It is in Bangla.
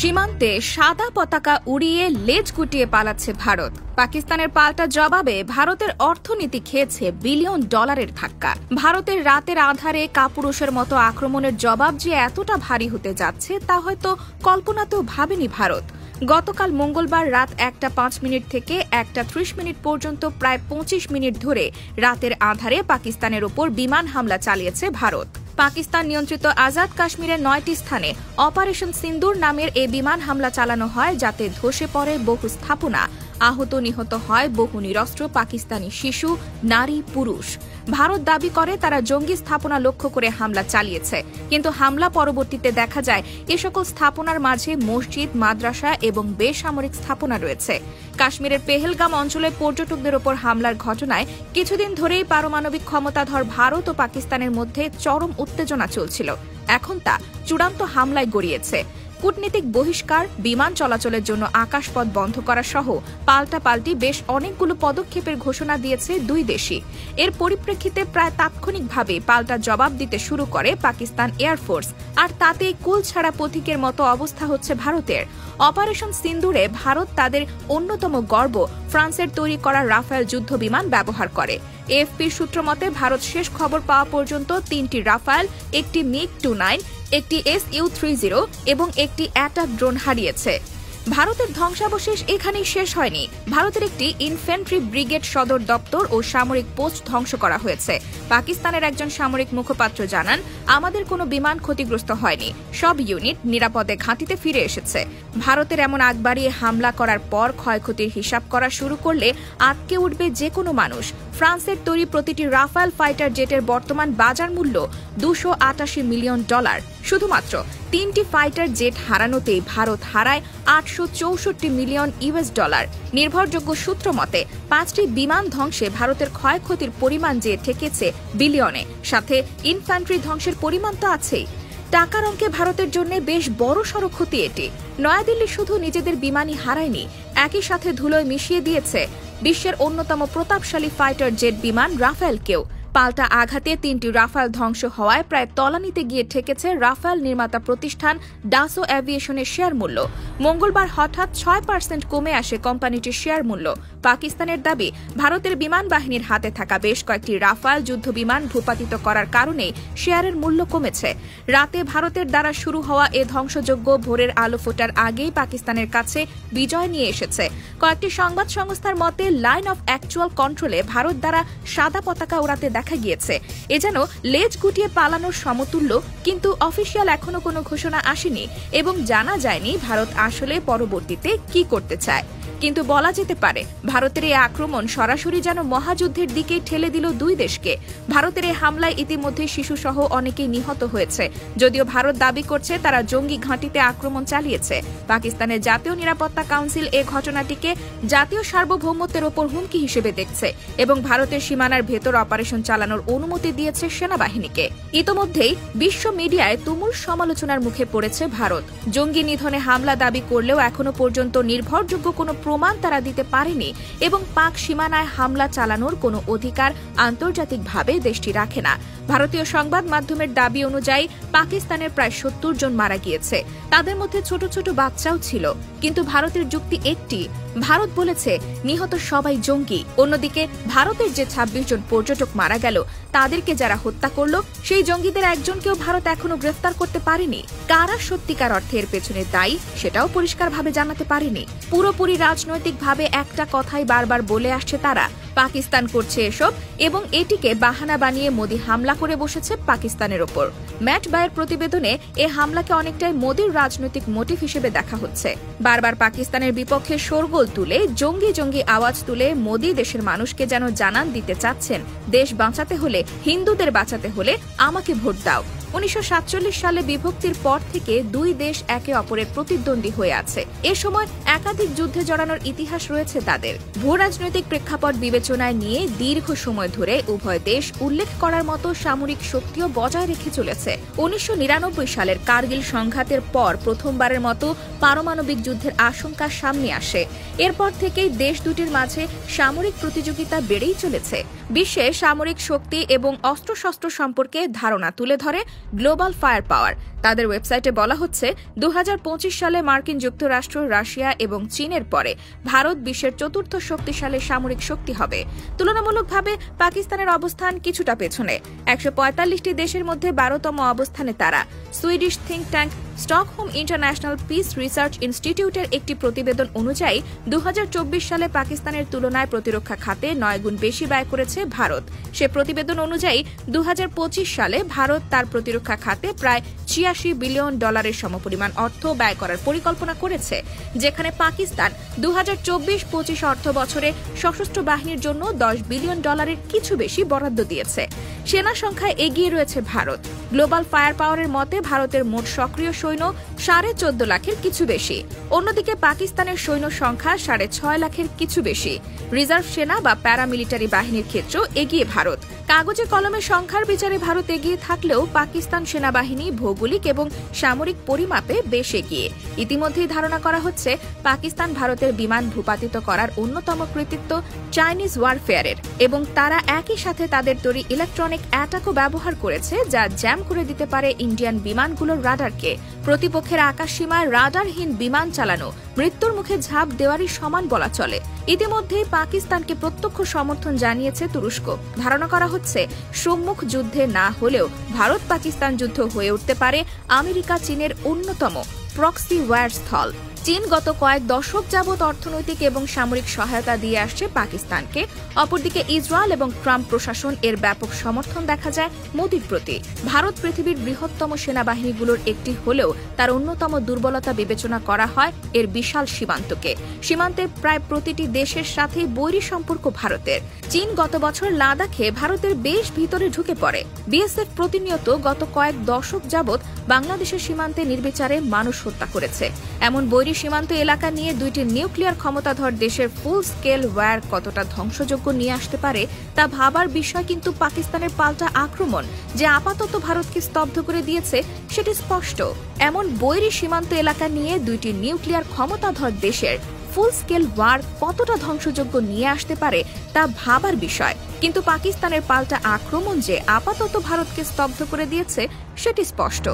সীমান্তে সাদা পতাকা উড়িয়ে লেজ গুটিয়ে পালাচ্ছে ভারত। পাকিস্তানের পাল্টা জবাবে ভারতের অর্থনীতি খেয়েছে বিলিয়ন ডলারের ধাক্কা। ভারতের রাতের আধারে কাপুরুষের মতো আক্রমণের জবাব যে এতটা ভারী হতে যাচ্ছে তা হয়তো কল্পনাতেও ভাবেনি ভারত। গতকাল মঙ্গলবার রাত 1:05 থেকে 1:30 পর্যন্ত প্রায় 25 মিনিট ধরে রাতের আধারে পাকিস্তানের ওপর বিমান হামলা চালিয়েছে ভারত। পাকিস্তান নিয়ন্ত্রিত আজাদ কাশ্মীরের 9টি স্থানে অপারেশন সিন্দুর নামের এ বিমান হামলা চালানো হয়, যাতে ধসে পড়ে বহু স্থাপনা, আহত নিহত হয় বহু নিরস্ত্র পাকিস্তানি শিশু, নারী, পুরুষ। ভারত দাবি করে তারা জঙ্গি স্থাপনা লক্ষ্য করে হামলা চালিয়েছে, কিন্তু হামলা পরবর্তীতে দেখা যায় এ সকল স্থাপনার মাঝে মসজিদ, মাদ্রাসা এবং বেসামরিক স্থাপনা রয়েছে। কাশ্মীরের পেহেলগাম অঞ্চলে পর্যটকদের ওপর হামলার ঘটনায় কিছুদিন ধরেই পারমাণবিক ক্ষমতাধর ভারত ও পাকিস্তানের মধ্যে চরম উত্তেজনা চলছিল। এখন তা চূড়ান্ত হামলায় গড়িয়েছে। কূটনীতিক বহিষ্কার, বিমান চলাচলের জন্য আকাশপথ বন্ধ করা সহ পাল্টাপাল্টি বেশ অনেকগুলো পদক্ষেপের ঘোষণা দিয়েছে দুই দেশই। এর পরিপ্রেক্ষিতে প্রায় তাৎক্ষণিকভাবে পাল্টা জবাব দিতে শুরু করে পাকিস্তান এয়ারফোর্স, আর তাতেই কুল ছাড়া পথিকের মতো অবস্থা হচ্ছে ভারতের। অপারেশন সিন্দুরে ভারত তাদের অন্যতম গর্ব ফ্রান্সের তৈরি করা রাফেল যুদ্ধ বিমান ব্যবহার করে। এএফপির সূত্র মতে ভারত শেষ খবর পাওয়া পর্যন্ত 3টি রাফেল, একটি মিগ-29, একটি Su-30 এবং একটি অ্যাটাক ড্রোন হারিয়েছে। ভারতের ধ্বংসাবশেষ এখানেই শেষ হয়নি। ভারতের একটি ইনফ্যান্ট্রি ব্রিগেড সদর দপ্তর ও সামরিক পোস্ট ধ্বংস করা হয়েছে। পাকিস্তানের একজন সামরিক মুখপাত্র জানান, আমাদের কোনো বিমান ক্ষতিগ্রস্ত হয়নি, সব ইউনিট নিরাপদে ঘাঁটিতে ফিরে এসেছে। ভারতের এমন আগ বাড়িয়ে হামলা করার পর ক্ষয়ক্ষতির হিসাব করা শুরু করলে আটকে উঠবে যে কোনো মানুষ। ফ্রান্সের তৈরি প্রতিটি রাফেল ফাইটার জেটের বর্তমান বাজার মূল্য $288 মিলিয়ন। শুধুমাত্র 3টি ফাইটার জেট হারানোতেই ভারত হারায় $864 মিলিয়ন। নির্ভরযোগ্য সূত্র মতে 5টি বিমান ধ্বংসে ভারতের ক্ষয়ক্ষতির পরিমাণ যে ঠেকেছে বিলিয়নে, সাথে ইনফ্যান্ট্রি ধ্বংসের পরিমাণ তো আছেই। টাকার অঙ্কে ভারতের জন্য বেশ বড়সড় ক্ষতি এটি। নয়াদিল্লি শুধু নিজেদের বিমানই হারায়নি, একই সাথে ধুলোয় মিশিয়ে দিয়েছে বিশ্বের অন্যতম প্রতাপশালী ফাইটার জেট বিমান রাফেলকেও। পাল্টা আঘাতে 3টি রাফেল ধ্বংস হওয়ায় প্রায় তলানিতে গিয়ে ঠেকেছে রাফেল নির্মাতা প্রতিষ্ঠান ডাসো এভিয়েশনের শেয়ার মূল্য। মঙ্গলবার হঠাৎ 6% কমে আসে কোম্পানিটির শেয়ার মূল্য। পাকিস্তানের দাবি, ভারতের বিমান বাহিনীর হাতে থাকা বেশ কয়েকটি রাফেল যুদ্ধ বিমান ভূপাতিত করার কারণেই শেয়ারের মূল্য কমেছে। রাতে ভারতের দ্বারা শুরু হওয়া এ ধ্বংসযজ্ঞ ভোরের আলো ফোটার আগেই পাকিস্তানের কাছে বিজয় নিয়ে এসেছে। কয়েকটি সংবাদ সংস্থার মতে লাইন অফ অ্যাকচুয়াল কন্ট্রোলে ভারত দ্বারা সাদা পতাকা উড়াতে দেখা গিয়েছে। এ যেন লেজ গুটিয়ে পালানোর সমতুল্য, কিন্তু অফিসিয়াল এখনো কোনো ঘোষণা আসেনি এবং জানা যায়নি ভারত আসলে পরবর্তীতে কি করতে চায়। কিন্তু বলা যেতে পারে ভারতের এই আক্রমণ সরাসরি যেন মহাযুদ্ধের দিকেই ঠেলে দিল দুই দেশকে। ভারতের এই হামলায় ইতিমধ্যে শিশুসহ অনেকেই নিহত হয়েছে। যদিও ভারত দাবি করছে তারা জঙ্গি ঘাঁটিতে আক্রমণ চালিয়েছে। পাকিস্তানের জাতীয় নিরাপত্তা কাউন্সিল এ ঘটনাটিকে জাতীয় সার্বভৌমত্বের ওপর হুমকি হিসেবে দেখছে এবং ভারতের সীমানার ভেতর অপারেশন চালানোর অনুমতি দিয়েছে সেনাবাহিনীকে। ইতোমধ্যেই বিশ্ব মিডিয়ায় তুমুল সমালোচনার মুখে পড়েছে ভারত। জঙ্গি নিধনে হামলা দাবি করলেও এখনো পর্যন্ত নির্ভরযোগ্য কোনো প্রমাণ তারা দিতে পারেনি এবং পাক সীমানায় হামলা চালানোর কোনো অধিকার আন্তর্জাতিকভাবে দেশটি রাখে না। ভারতীয় সংবাদ মাধ্যমের দাবি অনুযায়ী পাকিস্তানের প্রায় 70 জন মারা গিয়েছে, তাদের মধ্যে ছোট ছোট বাচ্চাও ছিল। কিন্তু ভারতের যুক্তি একটি, ভারত বলেছে নিহত সবাই জঙ্গি। অন্যদিকে ভারতের যে 26 জন পর্যটক মারা গেল, তাদেরকে যারা হত্যা করল সেই জঙ্গিদের একজনকেও ভারত এখনো গ্রেফতার করতে পারেনি। কারা সত্যিকার অর্থে এর পেছনে দায়ী সেটাও পরিষ্কারভাবে জানাতে পারেনি। পুরোপুরি রাজনৈতিকভাবে একটা কথাই বারবার বলে আসছে তারা, পাকিস্তান করছে এসব এবং এটিকে বাহানা বানিয়ে মোদি হামলা করে বসেছে পাকিস্তানের ওপর। ম্যাট বায়ের প্রতিবেদনে এ হামলাকে অনেকটাই মোদির রাজনৈতিক মোটিভ হিসেবে দেখা হচ্ছে। বারবার পাকিস্তানের বিপক্ষে শোরগোল তুলে জঙ্গি জঙ্গি আওয়াজ তুলে মোদি দেশের মানুষকে যেন জানান দিতে চাচ্ছেন, দেশ বাঁচাতে হলে, হিন্দুদের বাঁচাতে হলে আমাকে ভোট দাও। 1947 সালে বিভক্তির পর থেকে দুই দেশ একে অপরের প্রতিদ্বন্দ্বী হয়ে আছে। এ সময় একাধিক যুদ্ধে জড়ানোর ইতিহাস রয়েছে তাদের। ভূরাজনৈতিক প্রেক্ষাপট বিবেচনায় নিয়ে দীর্ঘ সময় ধরে উভয় দেশ উল্লেখ করার মতো সামরিক শক্তিও বজায় রেখে চলেছে। 1999 সালের কার্গিল সংঘাতের পর প্রথমবারের মতো পারমাণবিক যুদ্ধের আশঙ্কা সামনে আসে। এরপর থেকেই দেশ দুটির মাঝে সামরিক প্রতিযোগিতা বেড়েই চলেছে। বিশ্বে সামরিক শক্তি এবং অস্ত্রশস্ত্র সম্পর্কে ধারণা তুলে ধরে গ্লোবাল ফায়ার পাওয়ার। তাদের ওয়েবসাইটে বলা হচ্ছে 2025 সালে মার্কিন যুক্তরাষ্ট্র, রাশিয়া এবং চীনের পরে ভারত বিশ্বের চতুর্থ শক্তিশালী সামরিক শক্তি হবে। তুলনামূলকভাবে পাকিস্তানের অবস্থান কিছুটা পেছনে। 145টি দেশের মধ্যে 12তম অবস্থানে তারা। Swedish think tank Stockholm international piece research ইনস্টিটিউটের একটি প্রতিবেদন অনুযায়ী 2024 সালে পাকিস্তানের তুলনায় প্রতিরক্ষা খাতে 9 গুণ বেশি ব্যয় করেছে ভারত। সে প্রতিবেদন অনুযায়ী 2025 সালে ভারত তার প্রতিরক্ষা খাতে প্রায় $86 বিলিয়ন সমপরিমাণ অর্থ ব্যয় করার পরিকল্পনা করেছে, যেখানে পাকিস্তান 2024-25 অর্থ বছরে সশস্ত্র বাহিনীর জন্য $10 বিলিয়ন কিছু বেশি বরাদ্দ দিয়েছে। সেনা সংখ্যায় এগিয়ে রয়েছে ভারত। গ্লোবাল ফায়ার পাওয়ারের মতে ভারতের মোট সক্রিয় সৈন্য 14.5 লাখের কিছু বেশি। অন্যদিকে পাকিস্তানের সৈন্য সংখ্যা 6.5 লাখের কিছু বেশি। রিজার্ভ সেনা বা প্যারামিলিটারি বাহিনীর ক্ষেত্রেও এগিয়ে ভারত। কাগজে কলমে সংখ্যার বিচারে ভারত এগিয়ে থাকলেও পাকিস্তান সেনাবাহিনী ভৌগোলিক এবং সামরিক পরিমাপে বেশ এগিয়ে। ইতিমধ্যেই ধারণা করা হচ্ছে পাকিস্তান ভারতের বিমান ভূপাতিত করার অন্যতম কৃতিত্ব চাইনিজ ওয়ারফেয়ারের, এবং তারা একই সাথে তাদের তৈরি ইলেকট্রনিক অ্যাটাকও ব্যবহার করেছে, যা জ্যাম করে দিতে পারে ইন্ডিয়ান বিমানগুলোর রাডারকে। প্রতিপক্ষের আকাশসীমায় রাডারহীন বিমান চালানো মৃত্যুর মুখে ঝাঁপ দেওয়ারই সমান বলা চলে। ইতিমধ্যেই পাকিস্তানকে প্রত্যক্ষ সমর্থন জানিয়েছে তুরস্ক। ধারণা করা হচ্ছে সম্মুখ যুদ্ধে না হলেও ভারত পাকিস্তান যুদ্ধ হয়ে উঠতে পারে আমেরিকা চীনের অন্যতম প্রক্সি ওয়্যার স্থল। চীন গত কয়েক দশক যাবৎ অর্থনৈতিক এবং সামরিক সহায়তা দিয়ে আসছে পাকিস্তানকে। অপরদিকে ইসরায়েল এবং ট্রাম্প প্রশাসন এর ব্যাপক সমর্থন দেখা যায় মোদির প্রতি। ভারত পৃথিবীর বৃহত্তম সেনাবাহিনীগুলোর একটি হলেও তার অন্যতম দুর্বলতা বিবেচনা করা হয় এর বিশাল সীমান্তকে। সীমান্তে প্রায় প্রতিটি দেশের সাথে বৈরী সম্পর্ক ভারতের। চীন গত বছর লাদাখে ভারতের বেশ ভিতরে ঢুকে পড়ে। বিএসএফ প্রতিনিয়ত গত কয়েক দশক যাবৎ বাংলাদেশের সীমান্তে নির্বিচারে মানুষ হত্যা করেছে। এমন বৈরী সীমান্ত এলাকা নিয়ে দুইটি নিউক্লিয়ার ক্ষমতাধর দেশের ফুল স্কেল ওয়্যার কতটা ধ্বংসযোগ্য নিয়ে আসতে পারে তা ভাবার বিষয়। কিন্তু পাকিস্তানের পাল্টা আক্রমণ যে আপাতত ভারতকে স্তব্ধ করে দিয়েছে সেটি স্পষ্ট। এমন বৈরী সীমান্ত এলাকা নিয়ে দুইটি নিউক্লিয়ার ক্ষমতাধর দেশের ফুল স্কেল ওয়ার কতটা ধ্বংসযোগ্য নিয়ে আসতে পারে তা ভাবার বিষয়। কিন্তু পাকিস্তানের পাল্টা আক্রমণ যে আপাতত ভারতকে স্তব্ধ করে দিয়েছে সেটি স্পষ্ট।